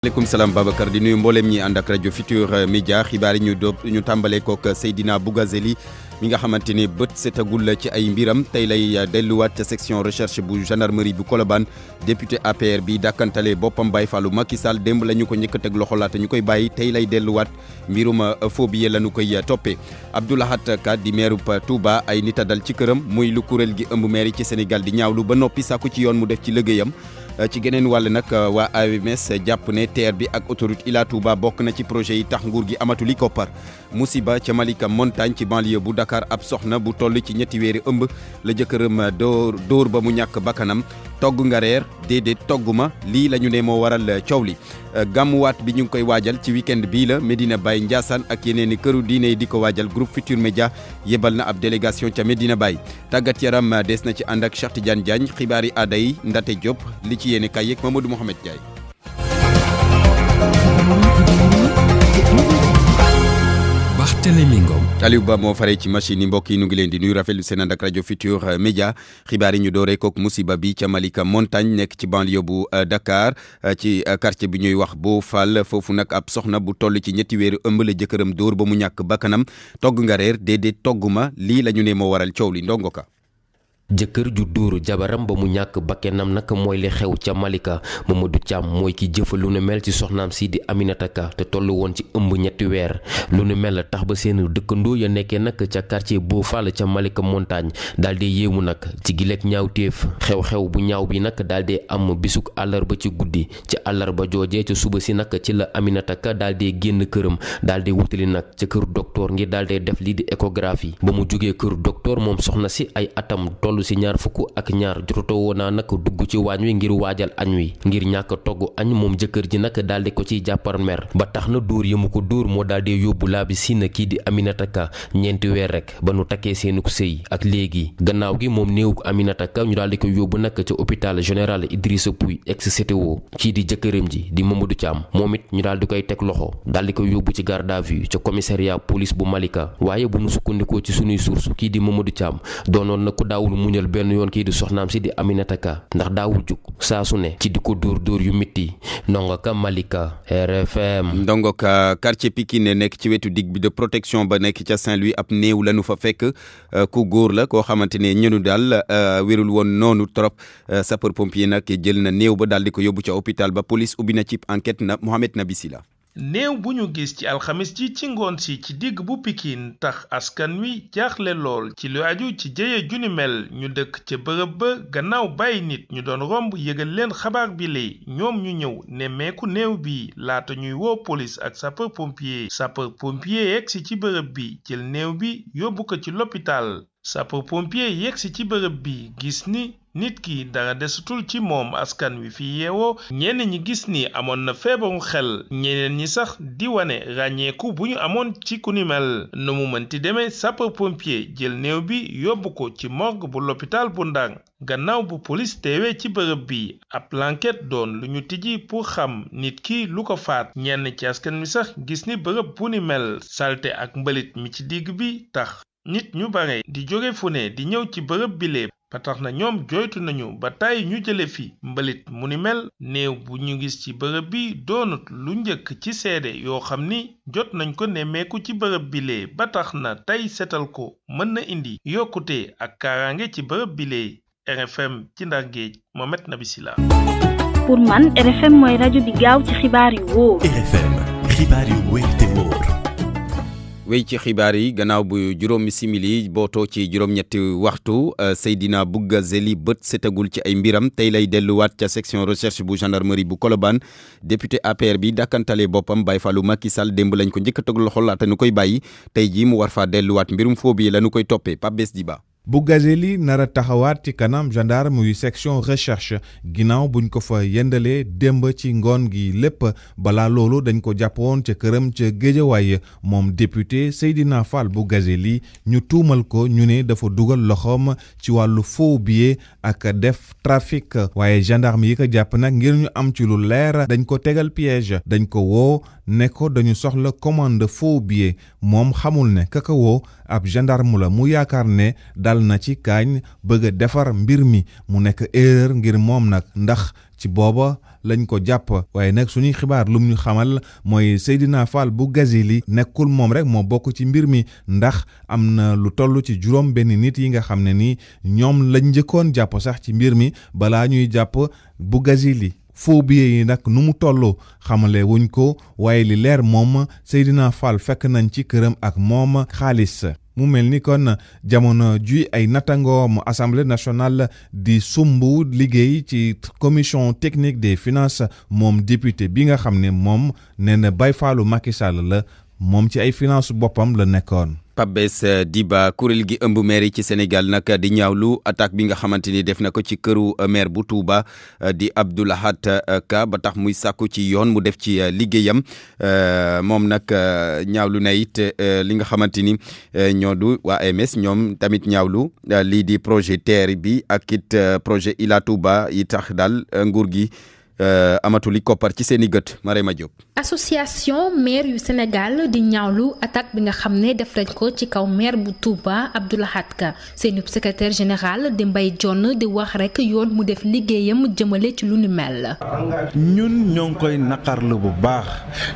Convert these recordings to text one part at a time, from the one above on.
maaleykum salaam Babacar di nuyu mboolem ñi ànd ak rajo Futur Média xibaar yi ñu tàmbalee kook Seydina Bougazeli mi nga xamante ne bët setagul ci ay mbiram tey lay delluwaat ca section recherche bu gendarmerie bu Colobane député APR bi dàkkantale boppam Baye Fallou Macky Sall démb la ñu ko njëkk a teg loxo laata ñu koy bàyyi tey lay delluwaat mbirum faux billet la ñu koy toppee Abdoulahat Ka di maire Touba ay nit a dal ci këram muy lu kuréel gi ëmb maire yi ci Sénégal di ñaawlu ba noppi sàkku ci yoon mu def ci liggéeyam. ci geneen wàll nag waa AMS jàpp ne TER bi ak autoroute Ila Touba bokk na ci projet yi tax nguur gi amatuli koppar musiba ca Malika Montagne ci banlieue bu Dakar ab soxna bu toll ci ñetti weeri ëmb la jëkkëram dóor ba mu ñàkk bakkanam togg nga reer déedéet togguma lii la ñu ne moo waral coow li gàmmuwaat bi ñu ngi koy waajal ci week-end bii la Medina Baye Ndiassane ak yeneen i këru diine yi di ko waajal groupe Futur Média yebal na ab délégation ca Medina Baye tàggat yaram des na ci ànd ak Cheikh Tidiane Diagne xibaar yi aada yi Ndate Diop li ci yéene kay yeeg Mamadou Mohamed Ndiaye. Barthélémy Ngom. Aliou Ba moo faree ci machine yi mbokk yi ñu ngi leen di nuyu rafetlu seen ànd ak rajo Futur Média xibaar yi ñu dooree kook musiba bi ca Malika Montagne nekk ci banlieue bu Dakar ci quartier bi ñuy wax Beau Fall foofu nag ab soxna bu toll ci ñetti weeru ëmb la jëkkëram dóor ba mu ñàkk bakkanam togg nga reer déedéet togguma lii la ñu ne moo waral coow li ndongo ka jëkkër ju dóoru jabaram ba mu ñàkk bakkenam nag mooy li xew ca Malika Mamadou Thiam mooy ki jëfa lu nu mel ci soxnaam si di Aminata Ka te toll woon ci ëmb ñetti weer lu nu mel tax ba seen dëkkandoo ya nekkee nag ca quartier Beau Fall ca Malika Montagne daal di yéemu nag ci gileeg ñaawteef xew-xew bu ñaaw bi nag daal di am bisuk àllarba ci guddi ci àllarba joojee ca suba si nag ci la Aminata Ka daal di génn këram daal di wutali nag ca këru docteur ngir daal di def lii di échographie ba mu jógee këru docteur moom soxna si ay atam toll ci ñaar fukk ak ñaar jotutoo woon naa nag dugg ci waañ wi ngir waajal añ wi ngir ñàkk togg añ moom jëkkër ji nag daal di ko ciy jàppar mer ba tax na dóor yi mu ko dóor moo daal di yóbbu laa bi si na kii di Aminata Ka ñeenti weer rek ba nu takkee seenuk sëy ak léegi gannaaw gi moom néewuk Aminata Ka ñu daal di ko yóbbu nag ca hôpital général Idrissa Pouye ex-CTO kii di jëkkëram ji di Mamadou Thiam moom it ñu daal di koy teg loxo daal di koy yóbbu ci garde à vue ca commissariat police bu Malika waaye bu nu sukkandikoo ci sunuy source kii di Mamadou Thiam doonoon na ko daawul muñal benn yoon kii di soxnaam si di Aminata Ka ndax daawul jug saa su ne ci di ko dóor yu mitti Ndongo Ka Malika RFM. Ndongo Ka quartier Pikine nekk ci wetu digue bi de protection ba nekk ca Saint-Louis ab néew la nu fa fekk ku góor la koo xamante ne ñënu daal wérul woon noonu trop sapeur pompier nag jël na néew ba daal di ko yóbbu ca hôpital ba police ubbi na ci enquête na Mohamed Nabi Sila. néew bu ñu gis ci alxamis ji ci ngoon si ci digg bu Pikine tax askan wi jaaxle lool ci lu aju ci jëye ju ni mel ñu dëkk ca bërëb ba gannaaw bàyyi nit ñu doon romb yëgal leen xabaar bi lee ñoom ñu ñëw nemmeeku néew bi laata ñuy woo police ak sapeur pompier yegsi ci bërëb bi jël néew bi yóbbu ko ci l'hôpital sapeur pompier yegsi ci bërëb bi gis ni nit ki dara desatul ci moom askan wi fi yeewoo ñenn ñi gis ni amoon na feebaru xel ñeneen ñi sax di wane ràññeeku bu ñu amoon ci ku ni mel nu mu mënti demee sapeur pompier jël néew bi yóbbu ko ci morgue bu l'hôpital bu Ndang gannaaw bu police teewee ci bërëb bi ab l'enquête doon lu ñu tijji pour xam nit ki lu ko faat ñenn ci askan wi sax gis ni bërëb bu ni mel salte ak mbalit mi ci digg bi tax nit ñu bare di jóge fu ne di ñëw ci bërëb bile ba tax na ñoom jooytu nañu ba tey ñu jële fi mbalit mu ni mel néew bu ñu gis ci bërëb bi doonut lu njëkk ci seede yoo xam ni jot nañ ko nemmeeku ci bërëb bile ba tax na tey setal ko mën na indi yokkute ak kaaraange ci bërëb bile RFM ci Ndar Géej Mohamed Nabi Sila. pour man RFM mooy rajo bi gaaw ci xibaar yu wóor. RFM xibaar yu wóor te wóor. wéy ci xibaar yi gannaaw bu juróomi simili bootoo ci juróom-ñetti waxtu Seydina Bougazeli bët setagul ci ay mbiram tey lay delluwaat ca section recherche bu gendarmerie bu Colobane député APR bi dàkkantale boppam Baye Fallou Macky Sall démb lañ ko njëkk a teg loxo laata nu koy bàyyi tey jii mu war faa delluwaat mbirum faux billet la nu koy toppee Pape Bes Diba. Bougazeli nar a taxawaat ci kanam gendarme yu section recherche ginnaaw buñ ko fa yendalee démb ci ngoon gi lépp balaa loolu dañ ko jàppoon ca këram ca Géejawaay moom député Seydina Fall Bougazeli ñu tuumal ko ñu ne dafa dugal loxoom ci wàllu faux billet ak def trafic waaye gendarme yi ko jàpp nag ngir ñu am ci lu leer dañ ko tegal piège dañ ko woo ne ko dañu soxla commande faux billet moom xamul ne kaka woo ab gendarme la mu yaakaar ne dal na ci kaañ bëgg a defar mbir mi mu nekk erreur ngir moom nag ndax ci booba lañ ko jàpp waaye nag suñuy xibaar lum ñu xamal mooy Seydina Fall Bougazelli nekkul moom rek moo bokk ci mbir mi ndax am na lu toll ci juróom benn nit yi nga xam ne ni ñoom lañ njëkkoon jàpp sax ci mbir mi balaa ñuy jàpp Bougazelli faux billets yi nag nu mu toll xamale wuñ ko waaye li leer moom Seydina Fall fekk nañ ci këram ak moom xaalis mu mel ni kon jamono ji ay nattangoom assemblée nationale di sumb liggéey ci commission technique des finances moom député bi nga xam ne moom nee na Baye Fallou Macky Sall la moom ci ay finance boppam la nekkoon. Pape Bess Diba kuréel gi ëmb maire yi ci Sénégal nag di ñaawlu attaque bi nga xamante ni def na ko ci këru maire bu Touba di Abdou Lahad Ka ba tax muy sàkku ci yoon mu def ci liggéeyam moom nag ñaawlu na it li nga xamante ni ñoo du waa AMS ñoom tamit ñaawlu lii di projet TER bi ak it projet Ila Touba yi tax daal nguur gi amatuli koppar ci seen i gët Marema Diop. association maire yu Sénégal di ñaawlu attaque bi nga xam ne def nañ ko ci kaw maire bu Touba Abdou Lahad Ka seen secrétaire général di Mbaye Dione di wax rek yoon mu def liggéeyam jëmale ci lu ni mel. ñun ñoo ngi koy naqarlu bu baax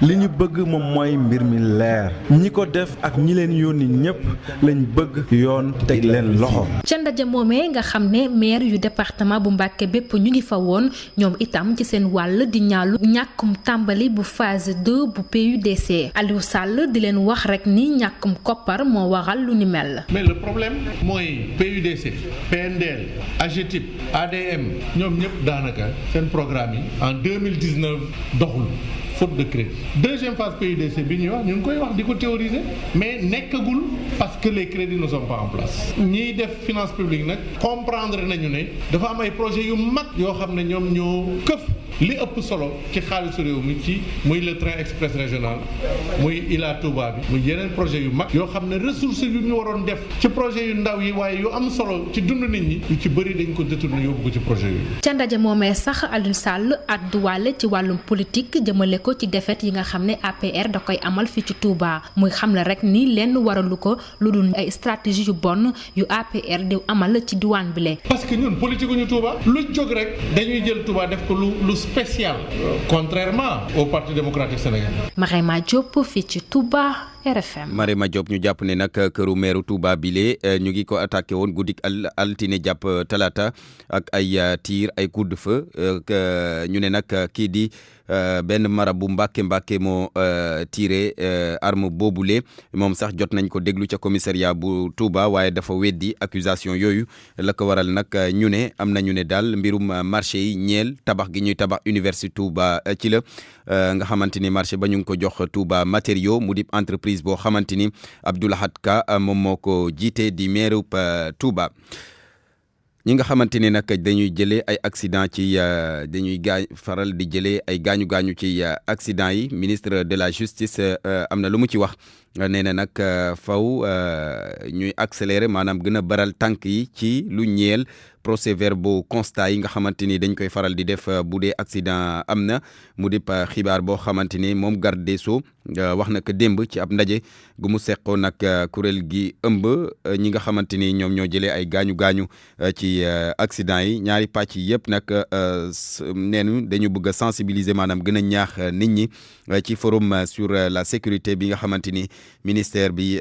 li ñu bëgg moom mooy mbir mi leer ñi ko def ak ñi leen yónni ñëpp lañ bëgg yoon teg leen loxo. ca ndaje moomee nga xam ne maire yu département bu Mbacké bépp ñu ngi fa woon ñoom itam ci seen wàll di ñaalu ñàkkum tàmbali bu phase 2 bu PUDC Aliou Sall di leen wax rek ni ñàkkum koppar moo waral lu ni mel. mais le problème mooy PUDC PNDL AGETIP ADM ñoom ñëpp daanaka seen programme yi en 2019 doxul faute de crédit. Deuxième phase PUDC bi ñuy wax ñu ngi koy wax di ko théoriser mais nekkagul parce que les crédits ne sont pas en place. ñiy def finance publique nag comprendre nañu ne dafa am ay projets yu mag yoo xam ne ñoom ñoo këf li ëpp solo ci xaalisu réew mi ci muy le train express régional muy Ila Touba bi muy yeneen projet yu mag yoo xam ne ressources yu ñu waroon def ci projet yu ndaw yi waaye yu am solo ci dund nit ñi yu ci bëri dañ ko détourné yóbbu ko ci projet yooyu. ca ndaje moomee sax Aliou Sall adduwaale ci wàllum politique jëmale ko ci défaite yi nga xam ne APR da koy amal fii ci Touba muy xamle rek ni lenn waralu ko lu dul ay stratégie yu bon yu APR di amal ci diwaan bi le. parce que ñun politique ñu Touba lu jóg rek dañuy jël Touba def ko lu spécial contrairement au Parti démocratique sénégalais. Marema Diop fii ci Touba RFM. Marema Diop ñu jàpp ne nag këru meeru Touba bile ñu ngi ko attaqué woon guddik altine jàpp talaata ak ay tir ay coup de feu ñu ne nag kii di benn marabu Mbàkke moo tiré arme boobule moom sax jot nañ ko déglu ca commissariat bu Touba waaye dafa weddi accusation yooyu la ko waral nag ñu ne am nañu ne daal mbirum marché yi ñeel tabax gi ñuy tabax université Touba ci la nga xamante ni marché ba ñu ngi ko jox Touba matériaux mu di entreprise boo xamante ni Abdou Lahad Ka moom moo ko jiite di maire Touba. ñi nga xamante ne nag dañuy jëlee ay accident ci dañuy faral di jëlee ay gaañu ci accident yi ministre de la justice am na lu mu ci wax nee na nag faw ñuy accélérer maanaam gën a baral tànk yi ci lu ñeel procès-verbaux constat yi nga xamante ni dañ koy faral di def bu dee accident am na mu di xibaar boo xamante ni moom garde des Sceaux wax na ko démb ci ab ndaje gu mu seqoon nag kuréel gi ëmb ñi nga xamante ni ñoom ñoo jëlee ay gaañu ci accident yi ñaari pàcc yi yëpp nag neenu dañu bëgg a sensibiliser maanaam gën a ñaax nit ñi ci forum sur la sécurité bi nga xamante ni ministère bi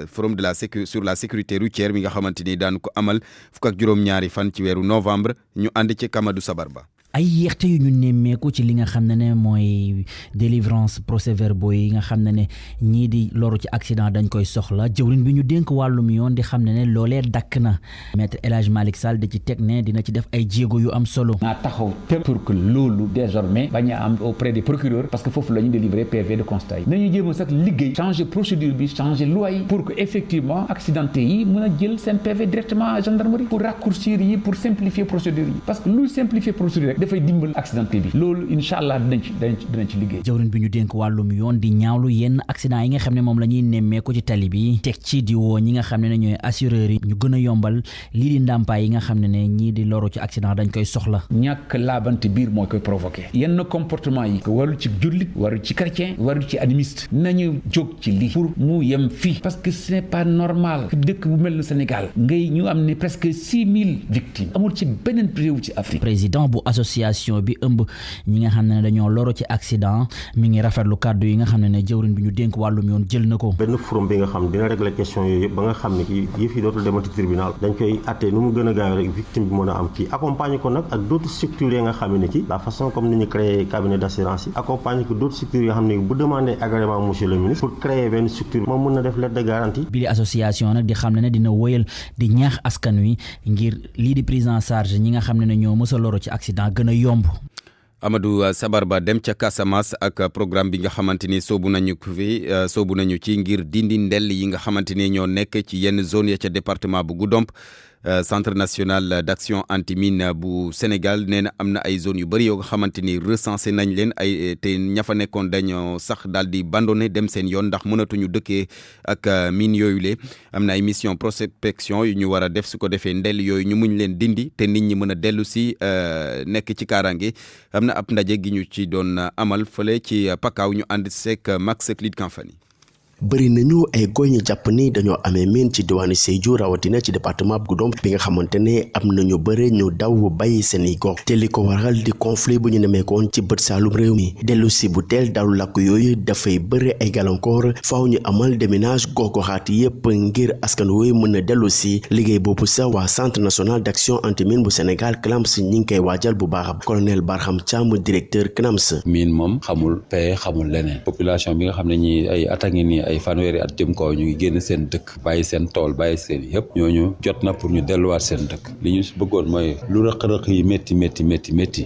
forum de la sur la sécurité routière bi nga xamante ni daan ko amal fukk ak juróom-ñaari fan ci weeru novembre ñu ànd ci Kamadou Sabar Ba. ay yéexte yu ñu nemmeeku ci li nga xam ne mooy délivrance procès-verbaux yi nga xam ne ñii di loru ci accident dañ koy soxla jëwriñ bi ñu dénk wàllum yoon di xam ne loolee dakk na maître El Hadj Malick Sall di ci teg ne dina ci def ay jéego yu am solo. naa taxaw te pour que loolu désormais bañ a am auprès des procureurs parce que foofu la ñu délivrer PV de constat yi nañu jéem a sax liggéey changer procédure bi changer loi yi pour que effectivement accidenté yi mën a jël seen PV directement à gendarmerie pour raccourcir yi pour simplifier procédure yi parce que lu simplifier procédure rek rek dafay dimbal accidenté bi loolu incha allah dinañ ci liggéey. jawriñ bi ñu dénk wàllum yoon di ñaawlu yenn accident yi nga xam ne moom la ñuy nemmeeku ci tali bi teg ci di woo ñi nga xam ne ñooy assureurs yi ñu gën a yombal lii di ndàmpaay yi nga xam ne ñii di loru ci accident dañ koy soxla. ñàkk laabante biir mooy koy provoqué yenn comportement yi warul ci jullit warul ci chrétien warul ci animiste nañu jóg ci lii pour mu yem fii parce que ce n'est pas normal dëkk bu mel na Sénégal ngay ñu am ne presque 6000 victimes amul ci beneen réew ci Afrique. président bu association bi ëmb ñi nga xam ne dañoo loru ci accident mi ngi rafetlu kàddu yi nga xam ne jëwriñ bi ñu dénk wàllum yoon jël na ko. benn forum bi nga xam dina régler question yooyu yëpp ba nga xam ne kii yëf yi dootul demati tribunal dañ koy attee nu mu gën a gaaw rek victime bi mën a am kii accompagner ko nag ak d'autres structures yi nga xam ne ci la façon comme ni ñu créé cabinet d'assurance yi accompagner ko d'autres structures yoo xam ne bu demandé agrément monsieur le ministre pour créer benn structure moom mën na def lettre de garantie. bi li association nag di xam ne dina wëyal di ñaax askan wi ngir lii di prise en charge ñi nga xam ne ñoo mës a loru ci accident gën a yomb. Amadou Sabar Ba dem ca Casamance ak programme bi nga xamante ni soobu nañu ci ngir dindi ndell yi nga xamante ni ñoo nekk ci yenn zone ya ca département bu Goudomp centre national d'action anti-mine bu Sénégal nee na am na ay zones yu bëri yoo nga xamante ni recensé nañ leen ay te ña fa nekkoon dañoo sax daal di bandone dem seen yoon ndax mënatuñu dëkkee ak mine yooyu le am na ay mission prospection yu ñu war a def su ko defee ndell yooyu ñu muñ leen dindi te nit ñi mën a dellu si nekk ci kaaraange am na ab ndaje gi ñu ci doon amal fële ci Pakaaw ñu ànd seek Max Clid Kamfani. bëri nañu ay góor ñu jàpp ni dañoo amee miin ci diwaanu Sédhiou rawatina ci département bu Goudomp bi nga xamante ne am nañu bëri ñu daw bàyyi seen i gox te li ko waral di conflit bu ñu nemeekoon ci bët saalum réew mi dellu si bu teel dalu lakk yooyu dafay bëri ay gàllankoor faaw ñu amal déménage gox-goxaat yépp ngir askan wooyu mën a dellu si liggéey boobu sax waa centre national d'action anti-mine bu Sénégal CNAMS ñi ngi koy waajal bu baax colonel Barham Thiam directeur CNAMS. mine moom xamul paix xamul leneen population bi nga xam ne ñi ay attaques nii ay fanweeri at jëm kaw ñu ngi génn seen dëkk bàyyi seen tool bàyyi seen yëpp ñooñu jot na pour ñu delluwaat seen dëkk li ñu bëggoon mooy lu rëq-rëq yi métti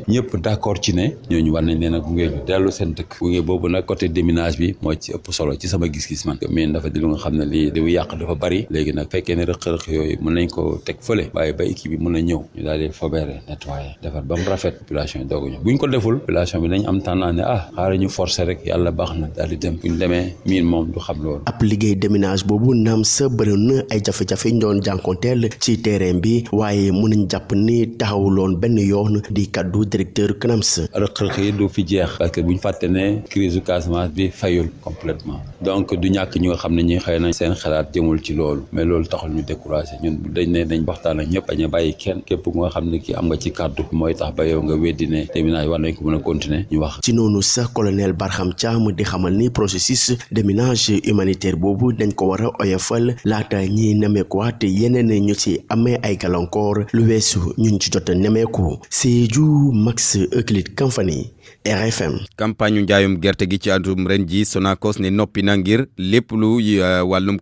ñëpp d'accord ci ne ñooñu war nañ leen a gunge ñu dellu seen dëkk gunge boobu nag côté déminage bi moo ci ëpp solo ci sama gis-gis man mais dafa di lu nga xam ne lii li yàq dafa bari léegi nag fekkee ne rëq-rëq yooyu mën nañ ko teg fële bàyyi ba équipe bi mën a ñëw ñu daal di fobeere nettoyer defar ba mu rafet population yi doogu ñu buñ ko deful population bi dañ am tendance ne xaaral ñu forcer rek yàlla baax na daal di dem buñ demee miin moom du xam loolu. ab liggéey déminage boobu naam sa bëri na ay jafe-jafe ñu doon jànkonteel ci terrain bi waaye mën nañ jàpp ni taxawuloon benn yoon di kaddu directeur CNAMS. rëq-rëq yi du fi jeex parce que buñ fàtte ne crise du Casamance bi fayul complètement donc du ñàkk ñu nga xam ne ñi xëy na seen xalaat jëmul ci loolu mais loolu taxul ñu découragé ñun dañ ne dañ waxtaan ak ñëpp bañ a bàyyi kenn képp nga xam ne ki am nga ci kaddu mooy tax ba yow nga weddi ne déminage war nañ ko mën a continuer ñu wax. ci noonu sax colonel Barham Thiam di xamal ni processus déminage humanitaire boobu dañ ko war a oyofal laata ñi nemeekuwaat yeneen ñu ci amee ay gàllankoor lu weesu ñun ci jot a nemeeku Sédhiou Max Euclide Kamfani RFM. campagne yu njaayum gerte gi ci atum ren ji Sonacos ne noppi na ngir lépp lu wàllum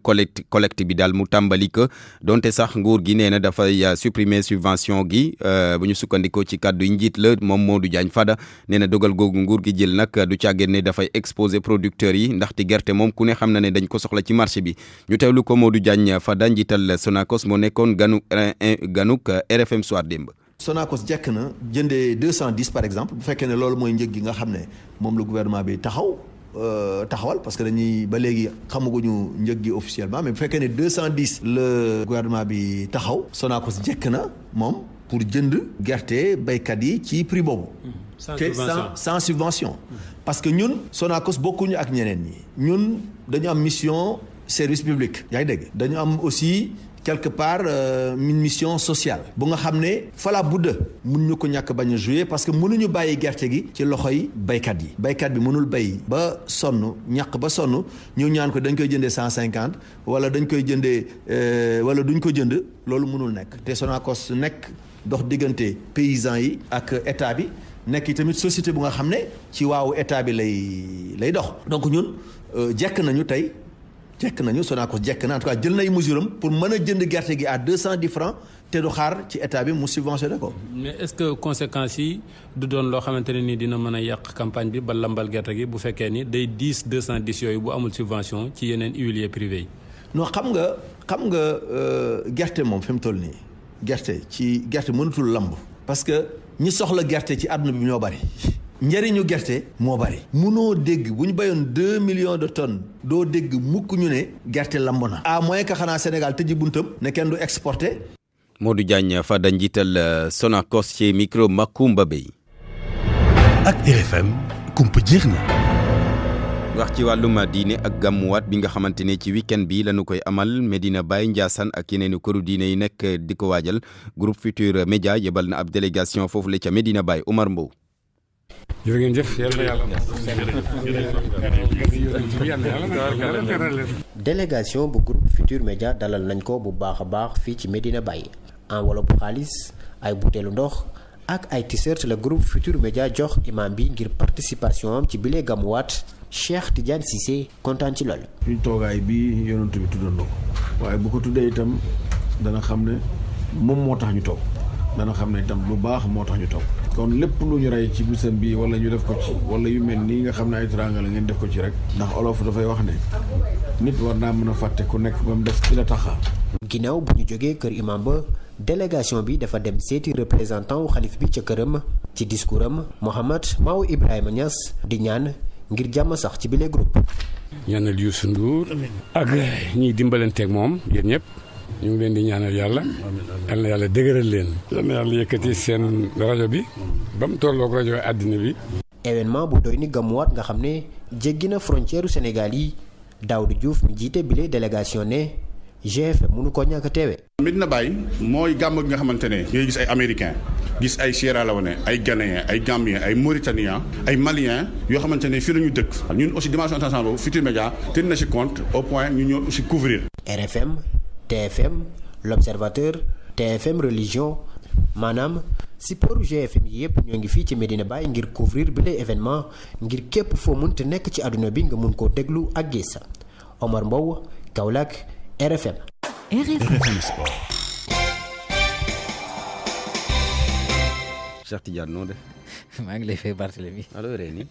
collecte bi daal mu tàmbali ko donte sax nguur gi nee na dafay supprimer subvention gi bu ñu sukkandikoo ci kàddu yi njiit la moom Modou Diagne Fada nee na dogal googu nguur gi jël nag du càggeen ne dafay exposer producteurs yi ndaxte gerte moom ku ne xam na ne dañ ko soxla ci marché bi ñu teewlu ko Modou Diagne Fada njiital Sonacos moo nekkoon ganuk RFM Soir démb. Sonacos jekk na jëndee 210 par exemple bu fekkee ne loolu mooy njëg gi nga xam ne moom la gouvernement bi taxawal parce que dañuy ba léegi xamaguñu njëg gi officiellement mais bu fekkee ne 210 le gouvernement bi taxaw Sonacos jekk na moom pour jënd gerte baykat yi ci prix boobu. sans subvention. parce que ñun Sonacos bokkuñu ak ñeneen ñi ñun dañu am mission service public yaa ngi dégg dañu am aussi quelque part une mission sociale bu nga xam ne fala budda mun ñu ko ñàkk bañ a jouer parce que mënuñu bàyyi gerte gi ci loxoy baykat yi baykat bi mënul bay ba sonn ñàkk ba sonn ñu ñaan ko dañ koy jëndee 150 wala dañ koy jëndee wala duñ ko jënd loolu mënul nekk te Sonacos nekk dox diggante paysans yi ak état bi nekk tamit société bu nga xam ne ci waawu état bi lay dox donc ñun jekk nañu tey Sonacos jekk na en tout cas jël nay mesure am pour mën a jënd gerte gi à 210 francs te du xaar ci état bi mu subventionné ko. mais est-ce que conséquences yi du doon loo xamante ne nii dina mën a yàq campagne bi ba lambal gerte gi bu fekkee ni day 210 yooyu bu amul subvention ci yeneen huiliers privés yi. non xam nga gerte moom fi mu toll nii gerte mënatul lamb parce que ñi soxla gerte ci àdduna bi ñoo bari njëriñu gerte moo bari munoo dégg bu ñu béyoon 2 millions de tonnes doo dégg mukk ñu ne gerte lamb na à moins que xanaa Sénégal tëji buntam ne kenn du exporté. Modou Diagne Fada njiital Sonacos ci micro Makumba Bey. ak RFM kumpa jeex na. wax ci wàllum diine ak gàmmuwaat bi nga xamante ne ci week-end bi lañu koy amal Medina Baye Ndiassane ak yeneen këru diine yi nekk di ko waajal groupe Futurs Médias yebal na ab délégation foofu la ca Medina Baye Omar Mbow. jërë ngeen jëf délégation bu groupe Futurs Médias dalal nañ ko bu baax a baax fii ci Medina Baye enveloppe xaalis ay butéelu ndox ak ay t-shirt la groupe Futurs Médias jox imam bi ngir participation am ci bile gàmmuwaat Cheikh Tidiane Cissé kontaan ci lool. suñ toogaay bi yonent bi tuddoon na ko waaye bu ko tuddee itam dana xam ne moom moo tax ñu toog dana xam ne itam lu baax moo tax ñu toog kon lépp lu ñu rey ci bisam bi wala ñu def ko ci wala yu mel nii nga xam ne ay teraanga la ngeen def ko ci rek ndax olof dafay wax ne nit war naa mën a fàtte ku nekk ba mu des ci la taxa. ginnaaw bu ñu jógee kër imam ba délégation bi dafa dem seeti représentant wu xalif bi ca këram ci discours am Mohamed Maou Ibrahima Niass di ñaan ngir jàmm sax ci bile groupe. ñaanal Youssou Ndour ak ñiy dimbalanteeg moom yéen ñëpp ñu ngi leen di ñaanal yàlla. yal na yàlla dëgëral leen. yal na yàlla yëkkati seen rajo bi ba mu tolloog rajo àddina bi. événement bu doy ni gàmmuwaat nga xam ne jéggi na frontière u Sénégal yi Daouda Diouf mi jiite bile délégation ne GFM mënu ko ñàkk a teewe. Medina Baye mooy gàmm gi nga xamante ne ngay gis ay américain gis ay Sierra Leone ay Ghanéen ay Gambien ay Mauritanien ay Malien yoo xamante ne fii la ñu dëkk ñun aussi dimension internationale boobu Futurs Médias ten na ci compte au point ñu ñëw aussi couvrir. RFM TFM L'Observateur TFM Religion maanaam supportu GFM yi yëpp ñoo ngi fii ci Medina Baye ngir couvrir bi lay événement ngir képp foo mënte nekk ci àdduna bi nga mun koo déglu ak gis Omar Mbow Kaolack RFM. RFM Sport. Cheikh Tidiane noo def. maa ngi lay fay Barthélémy. allo Réni.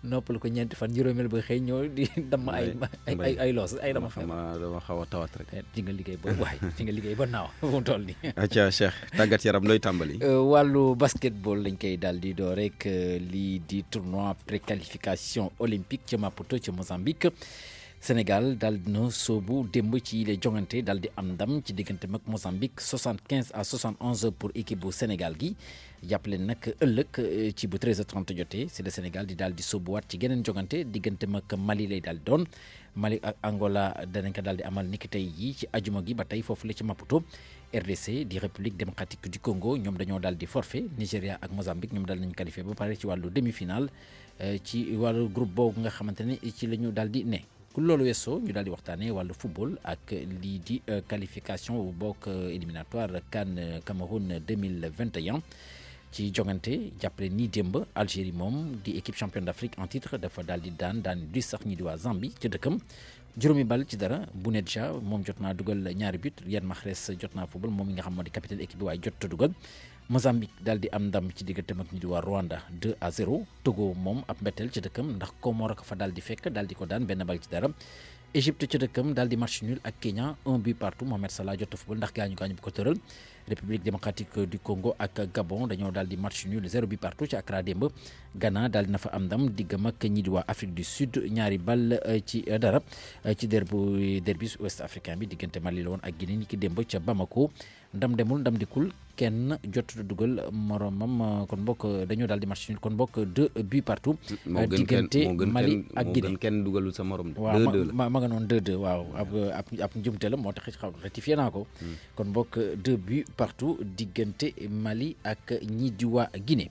noppal ko ñeenti fan juróomeel ba xëy ñëw di damm ay loos ay dama xaw a tawat rek. ci nga liggéey ba waay ci nga liggéey ba naaw fu mu toll nii. acca Cheikh tàggat yaram looy tàmbali. wàllu basketball lañ koy daal di door rek lii di tournoi préqualification olympique ca Maputo ca Mozambique. Sénégal daal dina soobu démb ci les jongante daal di am ndam ci diggante mag Mozambique 75-71 pour équipe bu Sénégal gi jàppale nag ëllëg ci bu 13h30 jotee c'est le Sénégal di daal di soobuwaat ci geneen jongante diggante mag Mali lay daal di doon Mali ak Angola danañ ko daal di amal niki tey yi ci ajuma gi ba tey foofu la ci Maputo. RDC di République démocratique du Congo ñoom dañoo daal di forfait Nigéria ak Mozambique ñoom daal nañ qualifié ba pare ci wàllu demi-finale ci wàllu groupe boobu nga xamante ne ci la ñu daal di ne. ku loolu weesoo ñu daal di waxtaanee wàllu football ak lii di qualification bu bokk éliminatoire CAN Cameroun 2021 ci jongante jàppale nii démb Algérie moom di équipe championne d'Afrique en titre dafa daal di daan di sax ñi di waa Zambie ci dëkkam juróomi bal ci dara Bounedjah moom jot naa dugal ñaari but Riyad Mahrez jot naa football moom mi nga xam moo di capitaine équipe bi waaye jot a dugal Mozambique daal di am ndam ci digganteem ak ñi di waa Rwanda 2-0 Togo moom ab mbetteel ci dëkkam ndax Comore ko fa daal di fekk daal di ko daan benn bal ci dara Égypte ci dëkkam daal di match nul ak Kenya 1 but partout Mohamed Salah jot a football ndax gaañu bu ko tëral République démocratique du Congo ak Gabon dañoo daal di match nul 0 but partout ci Accra démb Ghana daal di na fa am ndam diggam ak ñi di waa Afrique du Sud ñaari bal ci dara ci derby ouest africain bi diggante Mali la woon ak Guinée ni ki démb ca Bamako ndam demul ndam dikul kenn jot dugal moromam kon bokk dañoo daal di match nul kon bokk 2 buts partout. diggante Mali ak Guinée kenn dugalul sa morom. 2-2 waaw ma nga noonu 2-2 waaw ab njumte la moo tax xaw rectifié naa ko. kon bokk 2 buts partout diggante Mali ak ñi di waa Guinée.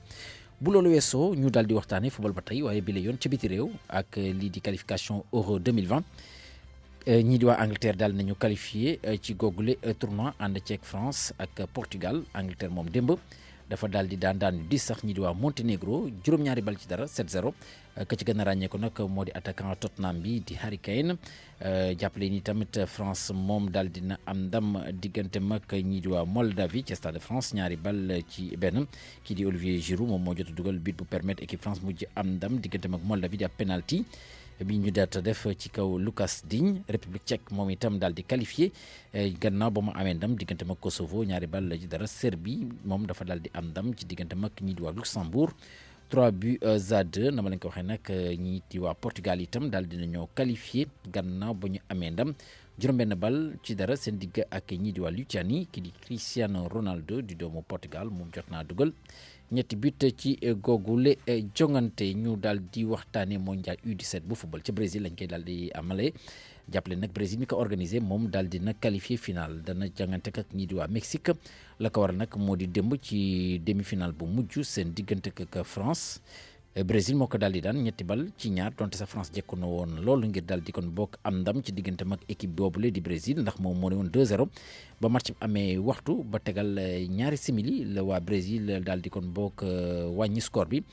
bu loolu weesoo ñu daal di waxtaanee football ba tey waaye bi la yoon ca biti réew ak lii di qualification Euro 2020. ñii di waa Angleterre daal nañu qualifié ci googule tournoi ànd ceeg France ak Portugal Angleterre moom démb dafa daal di daan di sax ñii di waa Monténégro juróom-ñaari bal ci dara 7-0 ka ci gën a ràññee ko nag moo di attaquant Tottenham bi di Harry Kane jàppale ni tamit France moom daal dina am ndam diggante mag ñii di waa Moldavie ci Stade de France ñaari bal ci benn kii di Olivier Giroud moom moo jot a dugal but bu permettre équipe France mujj am ndam diggante mag Moldavie di ab penalty bi ñu daata def ci kaw Lucas Digne. République tchèque moom itam daal di qualifié gannaaw ba mu amee ndam diggante mag Kosovo 2-0 Serbie moom dafa daal di am ndam ci diggante mag ñi di waa Luxembourg 3-2 na ma leen ko waxee nag ñi di waa Portugal itam daal dina ñoo qualifié gannaaw ba ñu amee ndam juróom-benn bal ci dara seen digg ak ñi di waa Lituanie ki di Cristiano Ronaldo di doomu Portugal moom jot naa dugal ñetti but ci googule jongante ñu daal di waxtaanee mondial U17 bu football ca Brésil lañ koy daal di amalee jàppale nag Brésil mi ko organisé moom daal di nag qualifié final dana jongante ak ñi di waa Mexique la ko war nag moo di démb ci demi-finale bu mujj seen diggante ak France. Brésil moo ko daal di daan 3-2 donte sa France jekku na woon loolu ngir daal di kon bokk am ndam ci diggante mag équipe boobule di Brésil ndax moom moo ne woon 2-0 ba match bi amee waxtu ba tegal ñaari simili la waa Brésil daal di kon bokk wàññi score bi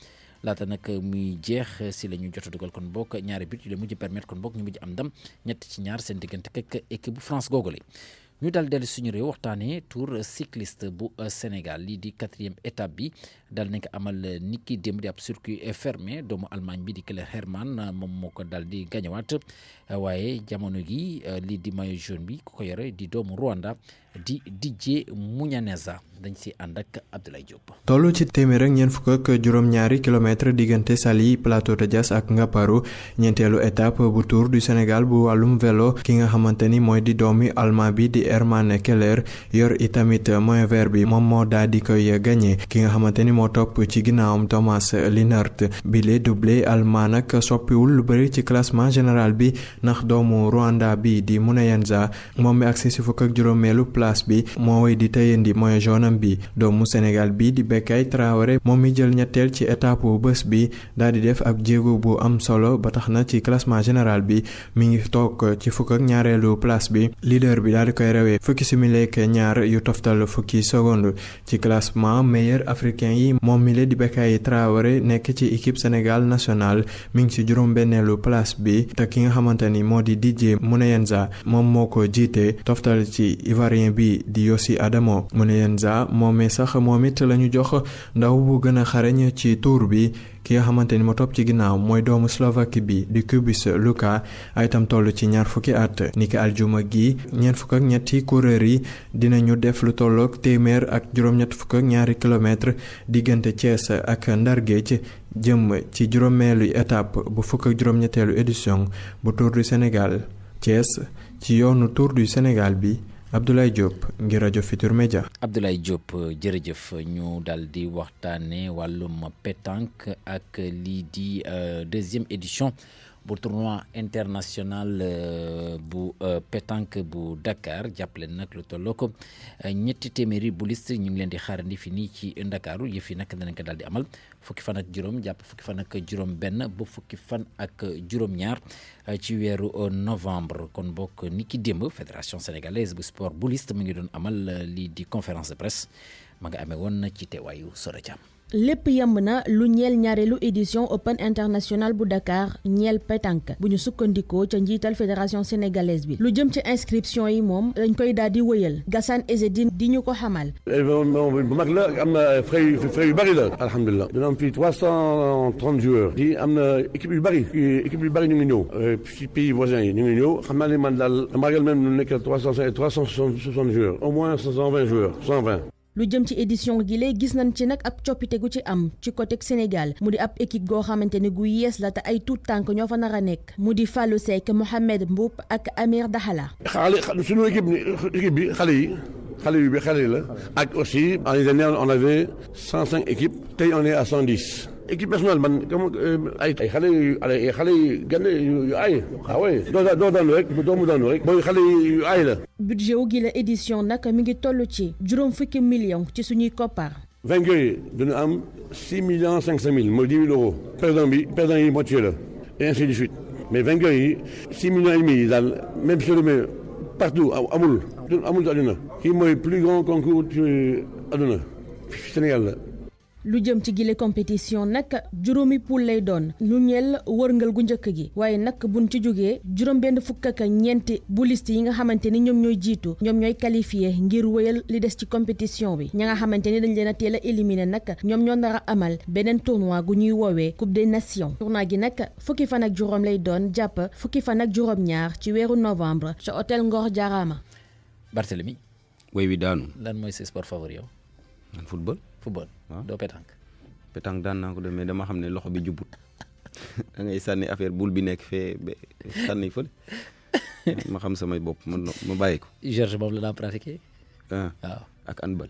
laata nag muy jeex si la ñu jot a dugal kon bokk ñaari but yu la mujj permettre kon bokk ñu mujj am ndam 3-2 seen diggante ak équipe bu France googule. ñu daal dellu suñu réew waxtaanee tour cycliste bu Sénégal lii di 4e étape bi daal nañ ko amal niki démb di ab circuit fermé doomu Allemagne bi di Kele Hermann moom moo ko daal di gañawaat waaye jamono gi lii di maillot jaune bi ku ko yore di doomu Rwanda di Didier Munyaneza dañ si ànd ak Abdoulaye Diop. toll ci téeméer ak ñeent fukk ak juróom-ñaari kilomètre diggante Saly Plateau de Diass ak Ngaparou ñeenteelu étape bu tour du Sénégal bu wàllum vélo ki nga xamante ni mooy di doomi allemand bi di Hermann Keller yor itamit maillot vert bi moom moo daal di koy gagné ki nga xamante ni moo topp ci ginnaawam Thomas Linhart bi le doublé allemand nag soppiwul lu bëri ci classement général bi ndax doomu Rwanda bi di Munyaneza moom mi agsi si fukk ak juróomeelu place bi moo way di tëyandi maillot jaune bi doomu Sénégal bi di Bekay Traoré moom mi jël ñetteel ci étape bu bés bi daal di def ab jéego bu am solo ba tax na ci classement général bi mi ngi toog ci fukk ak ñaareelu place bi leader bi daal di koy rawee fukki simili ak ñaar yu toftal fukki seconde ci classement meilleur africain yi moom mi la di Bekay Traoré nekk ci équipe Sénégal nationale mi ngi ci juróom-benneelu place bi te ki nga xamante ni moo di Didier Munyaneza moom moo ko jiite toftal ci ivoirien bi di Yossi Adamo Munyaneza moomee sax moom it la ñu jox ndaw bu gën a xarañ ci tour bi ki nga xamante ni moo topp ci ginnaaw mooy doomu Slovaquie bi di Kubis Luka ay tam toll ci 20 fukki at niki aljuma gi 23 coureur yi dinañu def lu tolloog téeméer ak juróom-ñett fukk ak ñaari kilomètre diggante Thiès ak Ndar Géej jëm ci juróomeelu étape bu fukk ak juróom-ñetteelu édition bu Tour du Sénégal Thiès ci yoonu Tour du Sénégal bi Abdoulaye Diop ngir rajo Futur Média. Abdoulaye Diop jërëjëf ñu daal di waxtaanee wàllum pétanque ak lii di 2e édition bu tournoi international bu pétanque bu Dakar jàppale nag lu tolloo ko 300 bu liste ñu ngi leen di xaarandi fi nii ci Ndakaaru yëf yi nag danañ ko daal di amal fukki fan ak juróom jàpp fukki fan ak juróom benn ba fukki fan ak juróom-ñaar ci weeru novembre kon bokk ni ki démb fédération sénégalaise bu sport bu liste mu ngi doon amal lii di conférence de presse ma nga amee woon ci teewaayu Sora Thiam. lépp yemb na lu ñeel ñaareelu édition Open International bu Dakar ñeel pétanque bu ñu sukkandikoo ca njiital fédération sénégalaise bi lu jëm ci inscription yi moom dañ koy daal di wëyal Gassane Ezedine di ñu ko xamal. bu mag la am na frais yu bëri la alhamdulilah dina am fii 330 joueurs di am na équipe yu bëri ñu ngi ñëw ci pays voisins yi ñu ngi ñëw xam naa ne man daal dama ragal même lu nekk 360 joueurs au moins 120 joueurs 120. lu jëm ci édition gi lay gis nañ ci nag ab coppite gu ci am ci côté Sénégal mu di ab équipe goo xamante ni gu yees la te ay tout tànk ñoo fa nar a nekk mu di Fallou Seck Mohamed Mboup ak Amir Dahala. suñu équipe bi xale yi la ak aussi l'année dernière on avait 105 équipes tey on est à 110. équipe nationale man ay xale yu gën yu aay doo daanu rek mooy xale yu aay la. budget wu gi la édition nag mi ngi toll ci juróom fukki millions ci suñuy koppar. vainqueur yi dina am 6 500 000 mooy 10 000 euros. perdant yi moitié la et ainsi de suite mais vainqueur yi 6 millions et demi yi daal même si demee partout amul ci àdduna kii mooy plus grand concours ci àdduna Sénégal la. lu jëm ci gile compétition nag juróomi poule lay doon lu ñeel wërngal gu njëkk gi waaye nag buñ ci jógee juróom benn fukk ak ñeenti bu liste yi nga xamante ni ñoom ñooy jiitu ñoom ñooy qualifié ngir wéyal li des ci compétition bi ña nga xamante ni dañ leen a teel a éliminé nag ñoom ñoo nar a amal beneen tournoi gu ñuy woowee Coupe des Nations tournoi gi nag fukki fan ak juróom lay doon jàpp fukki fan ak juróom ñaar ci weeru novembre ca hôtel Ngor Jarama. Barthélemy. way wi daanu. lan mooy sa sport favori yow. man football. doo pétanque. pétanque daan naa ko de mais dama xam ne loxo bi jubut da ngay sànni affaire boule bi nekk fee ba sànni fële ma xam samay bopp ma bàyyi ko. Georges moom la daan pratiqué. waaw ak handball.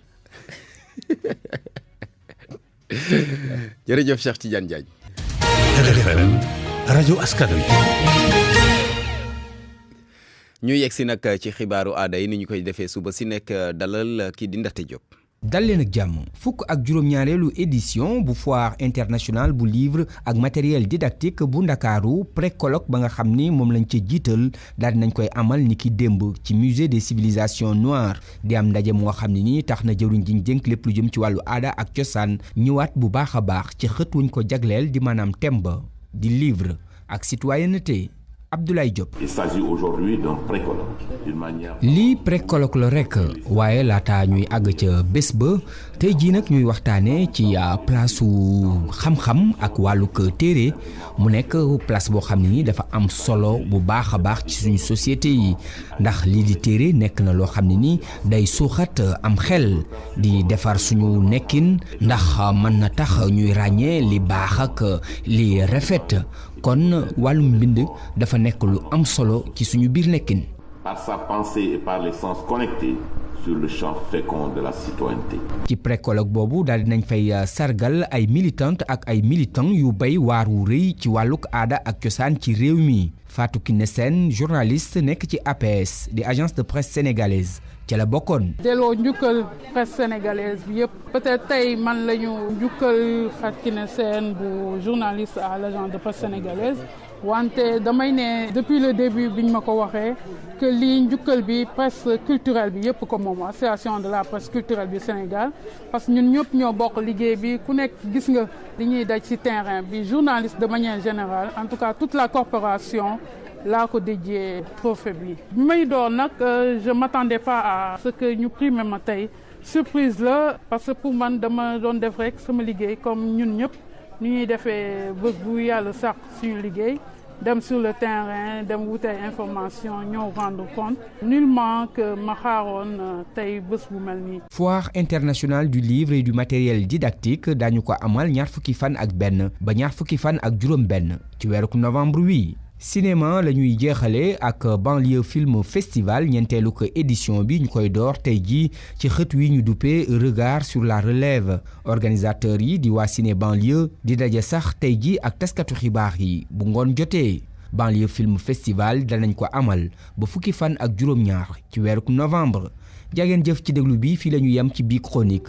jërëjëf Cheikh Tidiane Diagne. RFM rajo askan wi. ñu yegg si nag ci xibaaru aada yi ni ñu koy defee suba si nekk dalal kii di Ndaxte Diop. dal leen ak jàmm fukk ak juróom-ñaareelu édition bu foire internationale bu livre ak matériel didactique bu ndakaaru pré-colloque ba nga xam ni moom lañ ca jiital daal di nañ koy amal ni ki démb ci musée des civilisations noires di am ndaje moo xam ne nii tax na jëwriñ ji ñu dénk lépp lu jëm ci wàllu aada ak cosaan ñëwaat bu baax a baax ci xët wuñ ko jagleel di maanaam thème ba di livre ak citoyenneté. Abdoulaye Diop. Il s'agit aujourd'hui d'un pré-colloque. D'une manière... lii pré-colloque la rek waaye laata ñuy àgg ca bés ba tey jii nag ñuy waxtaanee ci place su xam-xam ak wàllug téere mu nekk place boo xam ne ni dafa am solo bu baax a baax ci suñu société yi ndax lii di téere nekk na loo xam ne ni day suuxat am xel di defar suñu nekkin ndax mën na tax ñuy ràññee li baax ak li rafet. kon wàllum mbind dafa nekk lu am solo ci suñu biir nekkin. Par sa pensée et par les sens connectés sur le champ fécond de la citoyenneté. ci pré-colloque boobu daal dinañ fay sargal ay militantes ak ay militants yu bay waar wu rëy ci wàllug aada ak cosaan ci réew mi Fatou Kiné Sène journaliste nekk ci APS di agence de presse sénégalaise ca la bokkoon. delloo njukkal presse sénégalaise bi yëpp peut-être tey man la ñu njukkal Fatou Kiné Sène bu journaliste à l'agence de presse sénégalaise wante damay ne depuis le début biñ ma ko waxee que lii njukkal bi presse culturelle bi yëpp ko moom association de la presse culturelle du Sénégal parce que ñun ñëpp ñoo bokk liggéey bi ku nekk gis nga li ñuy daj ci terrain bi journaliste de manière générale en tout cas toute la corporation laa ko dédié trophée bi may door nag je m'attendais pas à ce que ñu primé ma tey surprise la parce que pour man dama doon def rek sama liggéey comme ñun ñëpp ni ñuy defee bés bu yàlla sax suñu liggéey dem sur le terrain dem wute information ñëw rendre compte nullement que ma xaaroon tey bés bu mel nii. foire internationale du livre et du matériel didactique daañu ko amal ñaar fukki fan ak benn ba ñaar fukki fan ak juróom benn ci weeru novembre wi. cinéma la ñuy jeexale ak banlieue film festival ñeenteelu ko édition bi ñu koy door tey jii ci xët wi ñu duppee regard sur la relève organisateurs yi di waa ciné banlieue di daje sax tey jii ak taskatu xibaar yi bu ngoon jotee banlieue film festival danañ ko amal ba fukki fan ak juróom-ñaar ci weeru novembre jageen jëf ci déglu bi fii la ñu yem ci biir chronique